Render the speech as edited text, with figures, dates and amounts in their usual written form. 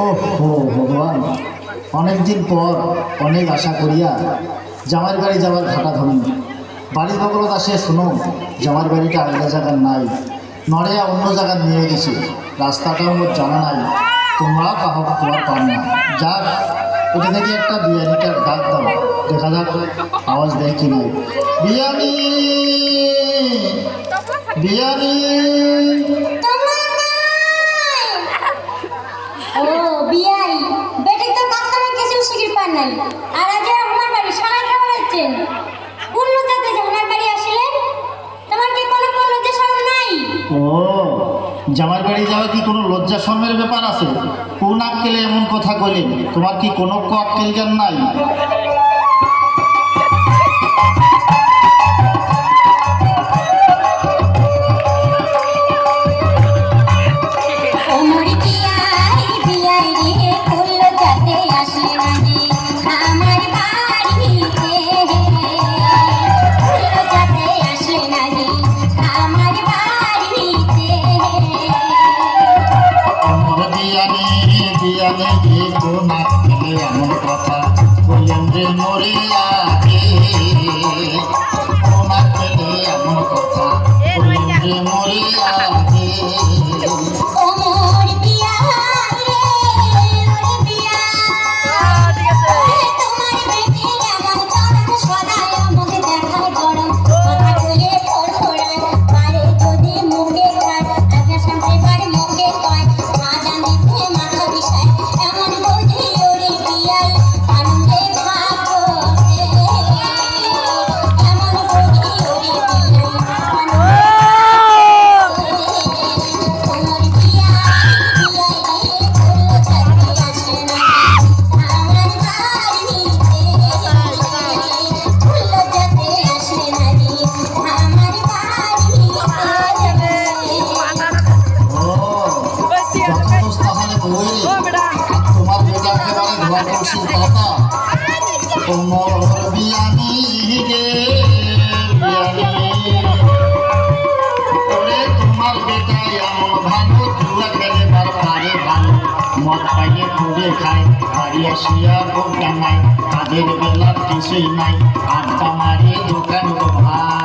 ওহো ভগবান, অনেকদিন পর অনেক আশা করিয়া জামাইয়ের বাড়ি যাওয়ার ঘাটা ধরি। বাড়ির বগলত আসে শুনো জামাইয়ের বাড়িটা আলাদা জায়গার নাই, নড়িয়া অন্য জায়গায় নিয়ে গেছে, রাস্তাটাও মোট জানা নাই, তোমরাও কাহক তোমার পান না। যাক, ওটা থেকে একটা বিরিয়ানিটার ডাক দাও, দেখা যাক আওয়াজ দেয় কি নাই। বিরিয়ানি, বিরিয়ানি। ও বিয়াই বেটি তো কাস্টমার কিছু শিখির পান নাই। আর আজ আমার বাড়ি সারা খাবার হচ্ছেন কোন লজ্জাতে জামার বাড়ি আসলেন? তোমার কি কোনো লজ্জা শরম নাই? ও, জামাই বাড়ি যাওয়া কি কোনো লজ্জা শরমের ব্যাপার আছে? কোন আক্কেলে এমন কথা কইলেন? তোমার কি কোনো আক্কেল জ্ঞান নাই? এমন কথা বললেন যে মরে আগে, কোন আক্কেলে এমন কথা বললেন যে মরে আগে। বিয়ানি রে বিয়ানি, ওরে তোমার বেটাই এমন ভালো, জুয়া খেলে বার পারে ভালো, মদ পাইয়ে ঘুরে খায়, বাড়ি আসিয়া ভোগ ডাঙায়, কাজের বেলা কিছুই নাই, আড্ডা মারে দোকান ভাই।